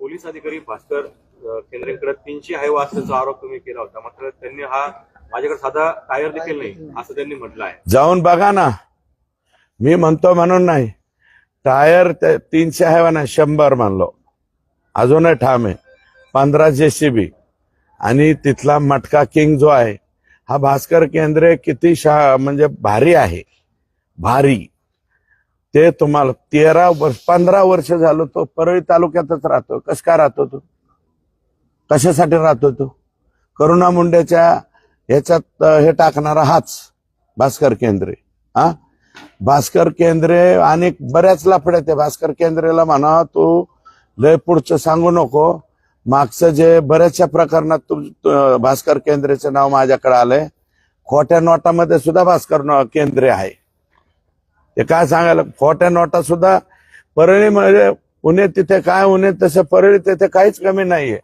Police अधिकारी भास्कर केंद्रेकडे 300 आहे असल्याचा आरोप तुम्ही केला होता, मात्र त्यांनी हा माझ्याकडे साधा टायर देखील नाही असं त्यांनी म्हटलं आहे. जाऊन बघा ना, मी म्हणतो म्हणून नाही. टायर 300 आहे ना, 100 मानलो, अजूनही ठाम आहे. 15 JCB आणि तिथला मटका किंग जो आहे हा भास्कर केंद्रे किती म्हणजे भारी आहे, भारी. ते तुम्हाला 15 वर्ष झालं तो परळी तालुक्यातच राहतो. कस काय राहतो तो? कशासाठी राहतो तो? करुणा मुंडेच्या ह्याच्यात हे टाकणारा हाच भास्कर केंद्रे. भास्कर केंद्रे आणि बऱ्याच लफड्यात आहे. भास्कर केंद्रेला म्हणा तू लय पुढचं सांगू नको. मागचं जे बऱ्याचशा प्रकरणात भास्कर केंद्रेचं नाव माझ्याकडे आलंय. खोट्या नोटामध्ये सुद्धा भास्कर केंद्रे आहे. ते काय सांगायला, खोट्या नोटा सुद्धा परळीमध्ये, पुणे तिथे काय, पुणे तसं परळी तिथे काहीच कमी नाहीये.